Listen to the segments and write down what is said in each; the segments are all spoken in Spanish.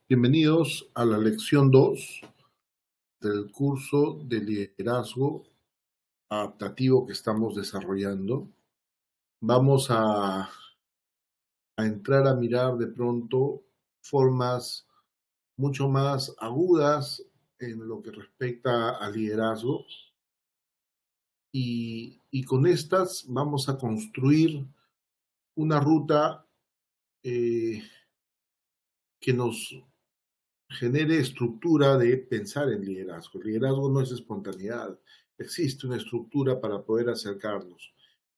Bienvenidos a la lección 2 del curso de liderazgo adaptativo que estamos desarrollando. Vamos a entrar a mirar de pronto formas mucho más agudas en lo que respecta al liderazgo y con estas vamos a construir una ruta eh, que nos genere estructura de pensar en liderazgo. El liderazgo no es espontaneidad, existe una estructura para poder acercarnos.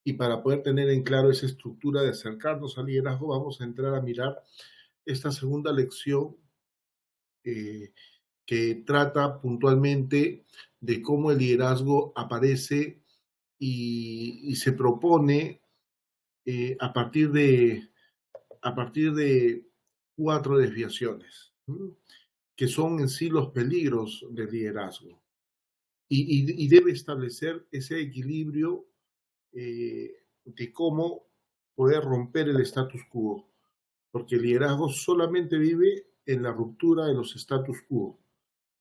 Y para poder tener en claro esa estructura de acercarnos al liderazgo, vamos a entrar a mirar esta segunda lección eh, que trata puntualmente de cómo el liderazgo aparece y se propone eh, a, partir de, a partir de 4 desviaciones. Que son en sí los peligros del liderazgo. Y debe establecer ese equilibrio de cómo poder romper el status quo, porque el liderazgo solamente vive en la ruptura de los status quo.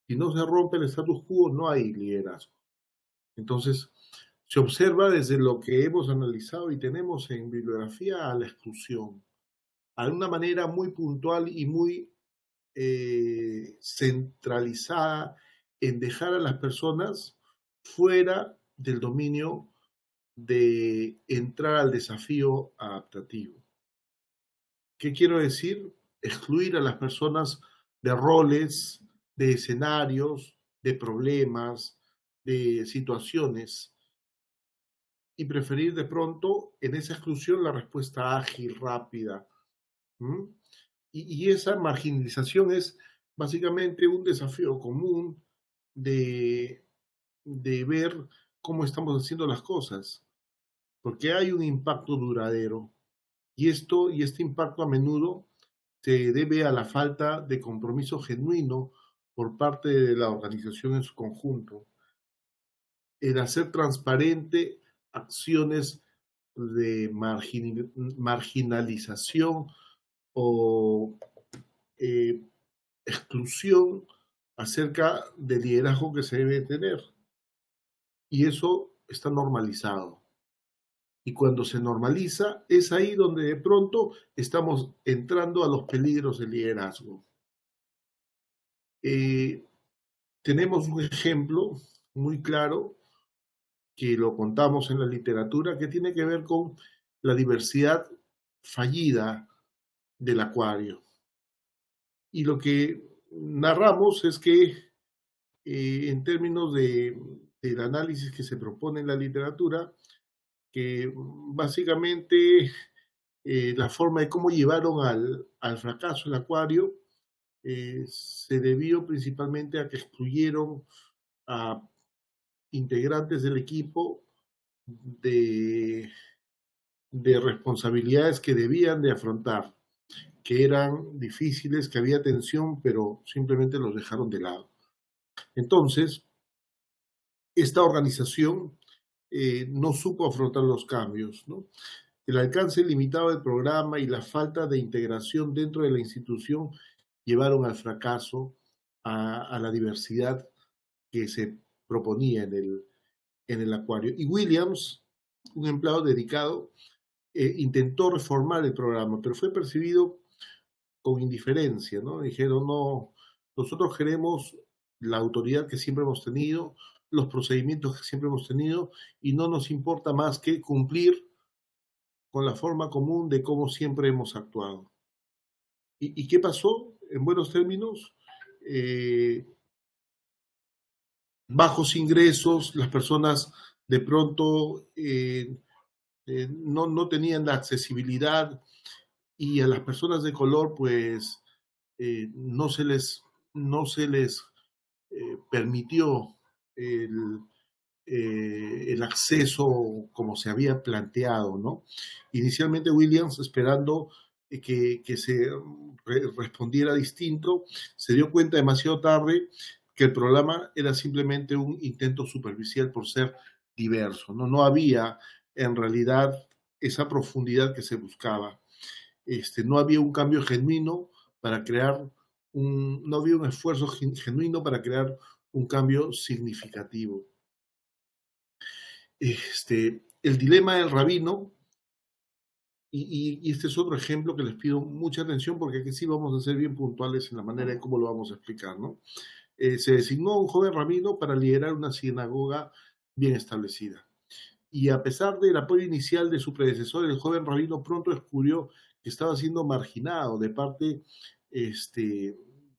Si no se rompe el status quo, no hay liderazgo. Entonces, se observa desde lo que hemos analizado y tenemos en bibliografía a la exclusión, a una manera muy puntual y muy centralizada en dejar a las personas fuera del dominio de entrar al desafío adaptativo. ¿Qué quiero decir? Excluir a las personas de roles, de escenarios, de problemas, de situaciones y preferir de pronto en esa exclusión la respuesta ágil, rápida. ¿Mm? Y esa marginalización es básicamente un desafío común de, de ver cómo estamos haciendo las cosas, porque hay un impacto duradero y este impacto a menudo se debe a la falta de compromiso genuino por parte de la organización en su conjunto, el hacer transparente acciones de marginalización o eh, exclusión acerca del liderazgo que se debe tener. Y eso está normalizado. Y cuando se normaliza, es ahí donde de pronto estamos entrando a los peligros del liderazgo. Eh, tenemos un ejemplo muy claro que lo contamos en la literatura que tiene que ver con la diversidad fallida del acuario. Y lo que narramos es que en términos del análisis que se propone en la literatura, que básicamente la forma de cómo llevaron al fracaso el acuario se debió principalmente a que excluyeron a integrantes del equipo de, de responsabilidades que debían de afrontar, que eran difíciles, que había tensión, pero simplemente los dejaron de lado. Entonces, esta organización no supo afrontar los cambios, ¿no? El alcance limitado del programa y la falta de integración dentro de la institución llevaron al fracaso, a la diversidad que se proponía en el acuario. Y Williams, un empleado dedicado, intentó reformar el programa, pero fue percibido con indiferencia, ¿no? Dijeron, no, nosotros queremos la autoridad que siempre hemos tenido, los procedimientos que siempre hemos tenido, y no nos importa más que cumplir con la forma común de cómo siempre hemos actuado. ¿Y qué pasó? En buenos términos, eh, bajos ingresos, las personas de pronto no tenían la accesibilidad y a las personas de color pues no se les permitió el, el acceso como se había planteado, ¿no? Inicialmente Williams, esperando que se respondiera distinto, se dio cuenta demasiado tarde que el programa era simplemente un intento superficial por ser diverso, ¿no? No había en realidad esa profundidad que se buscaba. No había un cambio genuino para crear no había un esfuerzo genuino para crear un cambio significativo. El dilema del rabino, y este es otro ejemplo que les pido mucha atención porque aquí sí vamos a ser bien puntuales en la manera de cómo lo vamos a explicar, ¿no? Se designó a un joven rabino para liderar una sinagoga bien establecida. Y a pesar del apoyo inicial de su predecesor, el joven rabino pronto descubrió que estaba siendo marginado de parte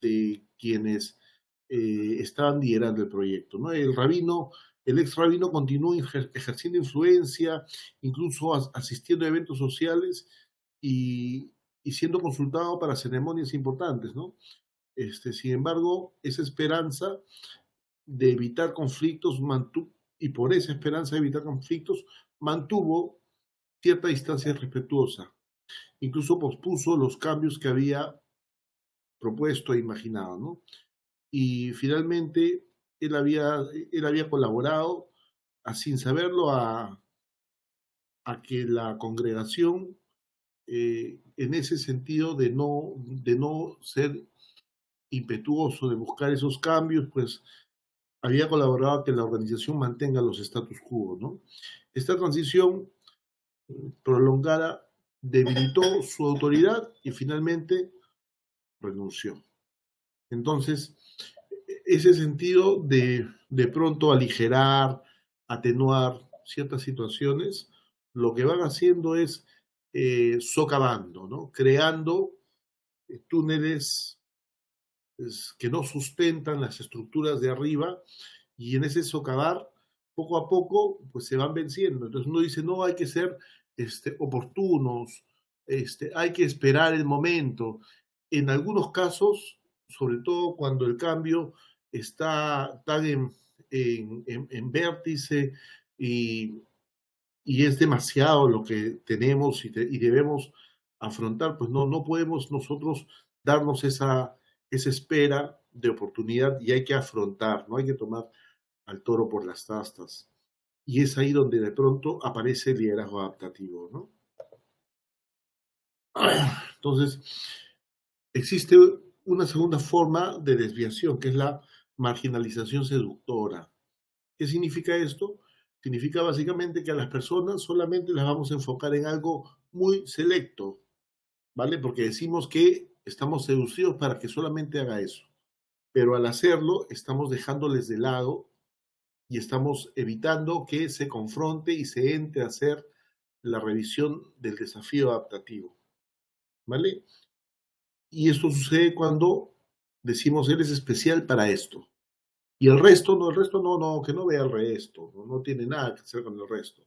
de quienes estaban liderando el proyecto, ¿no? El ex rabino continuó ejerciendo influencia, incluso asistiendo a eventos sociales y siendo consultado para ceremonias importantes, ¿no? Sin embargo, esa esperanza de evitar conflictos y por esa esperanza de evitar conflictos mantuvo cierta distancia respetuosa. Incluso pospuso los cambios que había propuesto e imaginado, ¿no? Y finalmente él había colaborado, sin saberlo, a que la congregación, en ese sentido de no ser impetuoso, de buscar esos cambios, pues había colaborado a que la organización mantenga los status quo, ¿no? Esta transición prolongada debilitó su autoridad y finalmente renunció. Entonces, ese sentido de pronto aligerar, atenuar ciertas situaciones, lo que van haciendo es socavando, ¿no? Creando túneles que no sustentan las estructuras de arriba y en ese socavar, poco a poco, pues se van venciendo. Entonces uno dice, no, hay que ser oportunos, hay que esperar el momento. En algunos casos, sobre todo cuando el cambio está tan en vértice y es demasiado lo que tenemos y debemos afrontar, pues no podemos nosotros darnos esa espera de oportunidad y hay que afrontar, no hay que tomar al toro por las astas. Y es ahí donde de pronto aparece el liderazgo adaptativo, ¿no? Entonces, existe una segunda forma de desviación, que es la marginalización seductora. ¿Qué significa esto? Significa básicamente que a las personas solamente las vamos a enfocar en algo muy selecto, ¿vale? Porque decimos que estamos seducidos para que solamente haga eso. Pero al hacerlo, estamos dejándoles de lado y estamos evitando que se confronte y se entre a hacer la revisión del desafío adaptativo, ¿vale? Y esto sucede cuando decimos, eres especial para esto. Y el resto no, que no vea el resto, no tiene nada que hacer con el resto.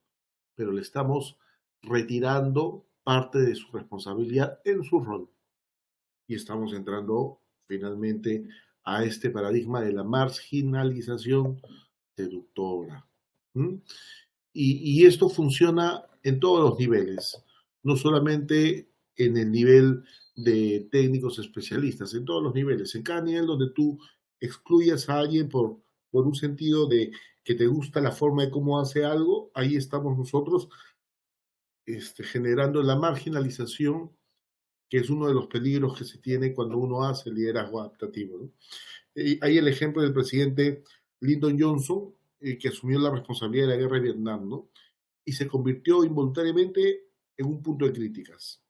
Pero le estamos retirando parte de su responsabilidad en su rol. Y estamos entrando finalmente a este paradigma de la marginalización seductora. ¿Mm? Y esto funciona en todos los niveles, no solamente en el nivel de técnicos especialistas, en todos los niveles, en cada nivel donde tú excluyas a alguien por un sentido de que te gusta la forma de cómo hace algo, ahí estamos nosotros generando la marginalización, que es uno de los peligros que se tiene cuando uno hace liderazgo adaptativo, ¿no? Hay el ejemplo del presidente Lyndon Johnson, que asumió la responsabilidad de la guerra de Vietnam, ¿no? Y se convirtió involuntariamente en un punto de críticas.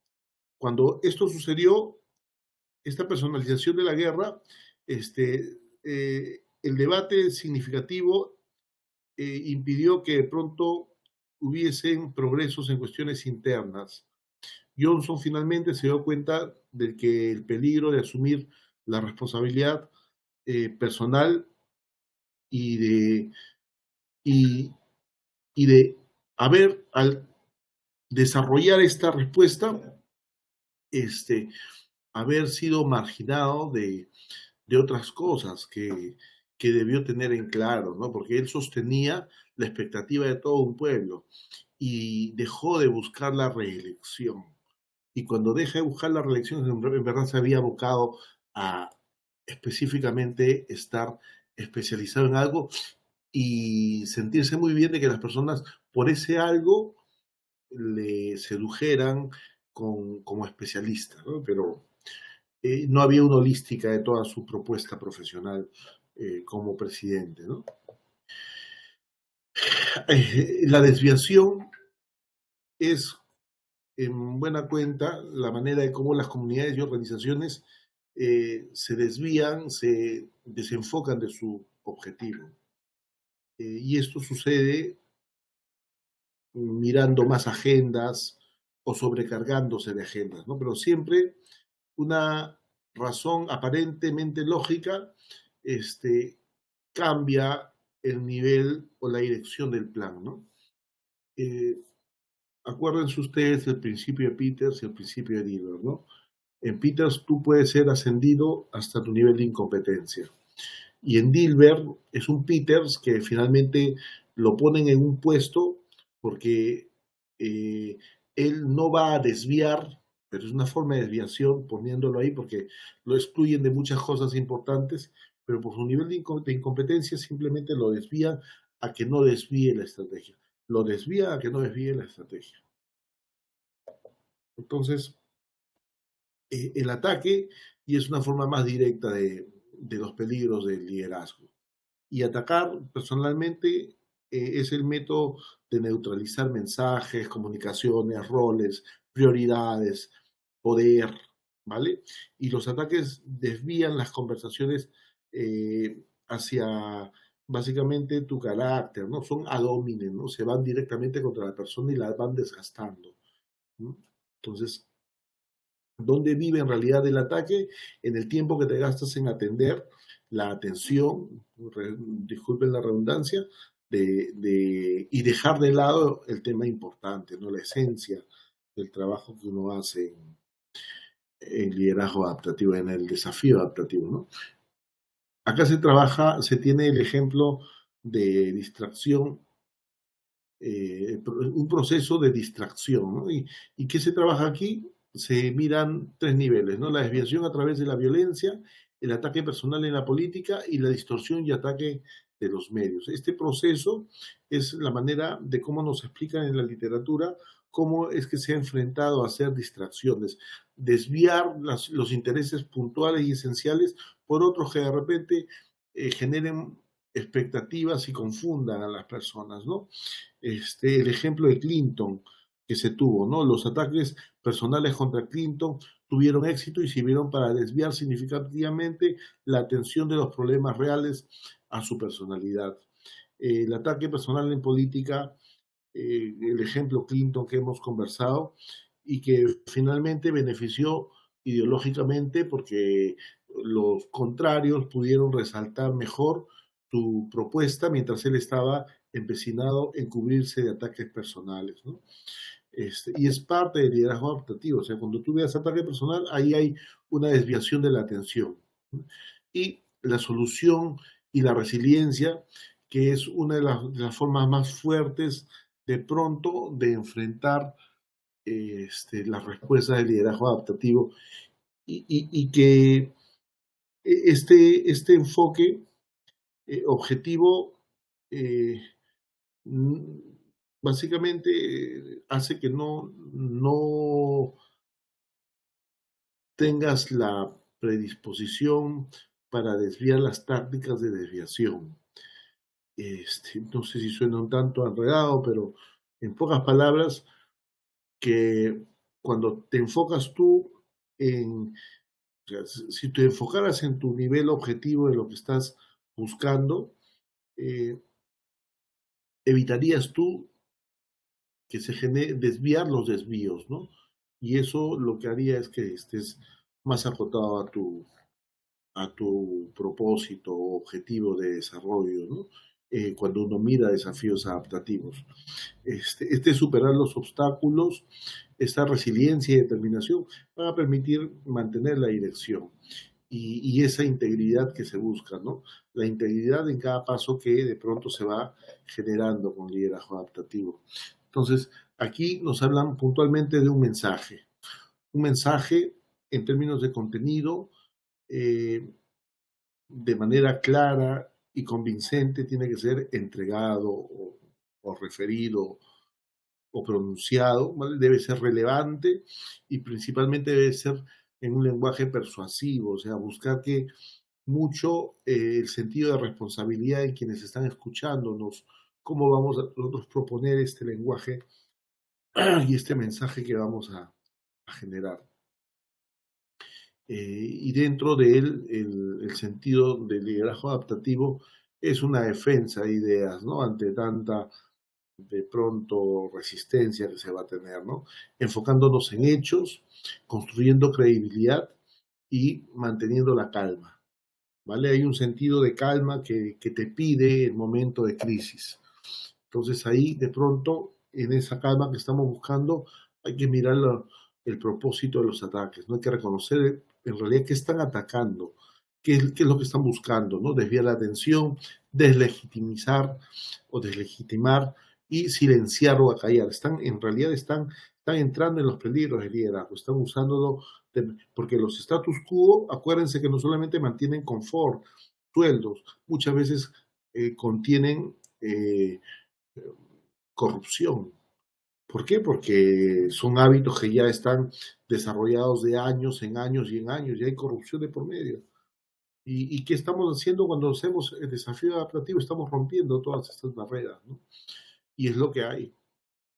Cuando esto sucedió, esta personalización de la guerra, el debate significativo impidió que de pronto hubiesen progresos en cuestiones internas. Johnson finalmente se dio cuenta de que el peligro de asumir la responsabilidad personal y de al desarrollar esta respuesta, haber sido marginado de otras cosas que debió tener en claro, ¿no? Porque él sostenía la expectativa de todo un pueblo y dejó de buscar la reelección. Y cuando deja de buscar la reelección, en verdad se había abocado a específicamente estar especializado en algo y sentirse muy bien de que las personas por ese algo le sedujeran como especialista, ¿no? Pero no había una holística de toda su propuesta profesional como presidente, ¿no? La desviación es, en buena cuenta, la manera de cómo las comunidades y organizaciones se desvían, se desenfocan de su objetivo. Y esto sucede mirando más agendas o sobrecargándose de agendas, ¿no? Pero siempre una razón aparentemente lógica cambia el nivel o la dirección del plan, ¿no? Acuérdense ustedes del principio de Peters y el principio de Dilbert, ¿no? En Peters tú puedes ser ascendido hasta tu nivel de incompetencia. Y en Dilbert es un Peters que finalmente lo ponen en un puesto porque él no va a desviar, pero es una forma de desviación poniéndolo ahí porque lo excluyen de muchas cosas importantes, pero por su nivel de incompetencia simplemente lo desvían a que no desvíe la estrategia. Lo desvía a que no desvíe la estrategia. Entonces, el ataque y es una forma más directa de los peligros del liderazgo. Y atacar personalmente es el método de neutralizar mensajes, comunicaciones, roles, prioridades, poder, ¿vale? Y los ataques desvían las conversaciones hacia básicamente tu carácter, ¿no? Son ad hominem, ¿no? Se van directamente contra la persona y la van desgastando, ¿no? Entonces, ¿dónde vive en realidad el ataque? En el tiempo que te gastas en atender la atención, disculpen la redundancia, y dejar de lado el tema importante, ¿no? La esencia del trabajo que uno hace en liderazgo adaptativo, en el desafío adaptativo, ¿no? Acá se tiene el ejemplo de distracción, un proceso de distracción, ¿no? ¿Y qué se trabaja aquí? Se miran tres niveles, ¿no? La desviación a través de la violencia, el ataque personal en la política y la distorsión y ataque de los medios. Este proceso es la manera de cómo nos explican en la literatura cómo es que se ha enfrentado a hacer distracciones, desviar los intereses puntuales y esenciales por otros que de repente generen expectativas y confundan a las personas, ¿no? El ejemplo de Clinton que se tuvo, ¿no? Los ataques personales contra Clinton tuvieron éxito y sirvieron para desviar significativamente la atención de los problemas reales a su personalidad. El ataque personal en política, el ejemplo Clinton que hemos conversado y que finalmente benefició ideológicamente porque los contrarios pudieron resaltar mejor tu propuesta mientras él estaba empecinado en cubrirse de ataques personales, ¿no? Y es parte del liderazgo adaptativo. O sea, cuando tú veas ataque personal, ahí hay una desviación de la atención, ¿no? Y la solución y la resiliencia, que es una de las formas más fuertes de pronto de enfrentar las respuestas del liderazgo adaptativo y que este enfoque objetivo básicamente hace que no tengas la predisposición para desviar las tácticas de desviación. No sé si suena un tanto enredado, pero en pocas palabras, que cuando te enfocas tú en, o sea, si te enfocaras en tu nivel objetivo de lo que estás buscando, evitarías tú que se genere, desviar los desvíos, ¿no? Y eso lo que haría es que estés más acotado a tu propósito o objetivo de desarrollo, ¿no? Cuando uno mira desafíos adaptativos. Superar los obstáculos, esta resiliencia y determinación van a permitir mantener la dirección y esa integridad que se busca, ¿no? La integridad en cada paso que de pronto se va generando con liderazgo adaptativo. Entonces, aquí nos hablan puntualmente de un mensaje en términos de contenido, de manera clara y convincente, tiene que ser entregado o referido o pronunciado, ¿vale? Debe ser relevante y principalmente debe ser en un lenguaje persuasivo, o sea, buscar que mucho el sentido de responsabilidad de quienes están escuchándonos, cómo vamos a nosotros proponer este lenguaje y este mensaje que vamos a generar. Y dentro de él, el sentido del liderazgo adaptativo es una defensa de ideas, ¿no? Ante tanta, de pronto, resistencia que se va a tener, ¿no? Enfocándonos en hechos, construyendo credibilidad y manteniendo la calma, ¿vale? Hay un sentido de calma que te pide el momento de crisis. Entonces ahí, de pronto, en esa calma que estamos buscando, hay que mirar el propósito de los ataques, ¿no? Hay que reconocer en realidad qué están atacando, qué es lo que están buscando, ¿no? Desviar la atención, deslegitimizar o deslegitimar y silenciar o acallar. En realidad están entrando en los peligros del liderazgo, están usándolo, porque los status quo, acuérdense que no solamente mantienen confort, sueldos, muchas veces contienen corrupción. ¿Por qué? Porque son hábitos que ya están desarrollados de años en años y en años, y hay corrupción de por medio. ¿Y qué estamos haciendo cuando hacemos el desafío adaptativo? Estamos rompiendo todas estas barreras, ¿no? Y es lo que hay.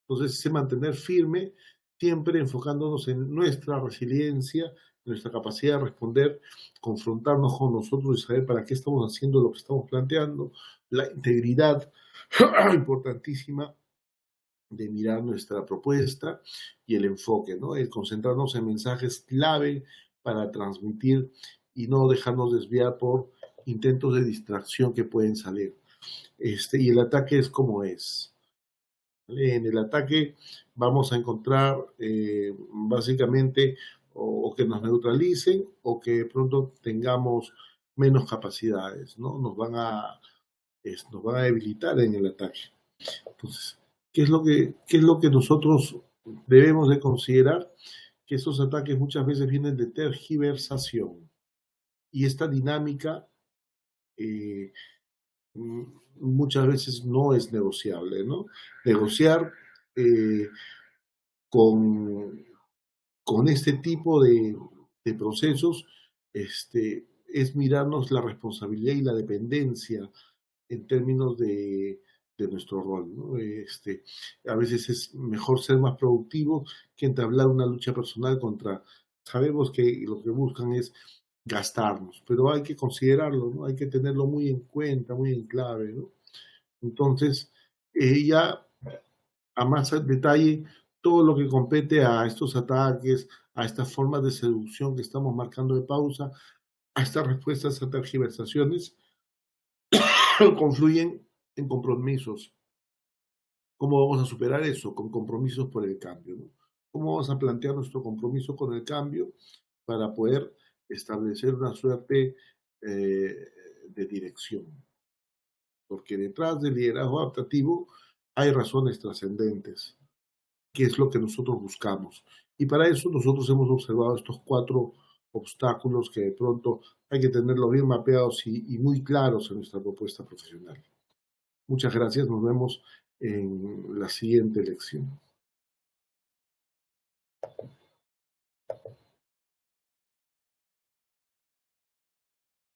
Entonces, ese mantener firme, siempre enfocándonos en nuestra resiliencia, nuestra capacidad de responder, confrontarnos con nosotros y saber para qué estamos haciendo lo que estamos planteando, la integridad, importantísima, de mirar nuestra propuesta y el enfoque, ¿no? El concentrarnos en mensajes clave para transmitir y no dejarnos desviar por intentos de distracción que pueden salir. Y el ataque es como es. ¿Vale? En el ataque vamos a encontrar básicamente o que nos neutralicen o que de pronto tengamos menos capacidades, ¿no? Nos van a debilitar en el ataque. Entonces, qué es lo que nosotros debemos de considerar? Que esos ataques muchas veces vienen de tergiversación y esta dinámica eh, muchas veces no es negociable, ¿no? Negociar eh, con, con este tipo de procesos es mirarnos la responsabilidad y la dependencia en términos de nuestro rol, ¿no? A veces es mejor ser más productivo que entablar una lucha personal contra, sabemos que lo que buscan es gastarnos, pero hay que considerarlo, ¿no? Hay que tenerlo muy en cuenta, muy en clave, ¿no? Entonces, ya a más detalle, todo lo que compete a estos ataques, a estas formas de seducción que estamos marcando de pausa, a estas respuestas a tergiversaciones, confluyen en compromisos. ¿Cómo vamos a superar eso? Con compromisos por el cambio, ¿no? ¿Cómo vamos a plantear nuestro compromiso con el cambio para poder establecer una suerte de dirección? Porque detrás del liderazgo adaptativo hay razones trascendentes, que es lo que nosotros buscamos. Y para eso nosotros hemos observado estos 4 obstáculos que de pronto hay que tenerlos bien mapeados y muy claros en nuestra propuesta profesional. Muchas gracias, nos vemos en la siguiente lección.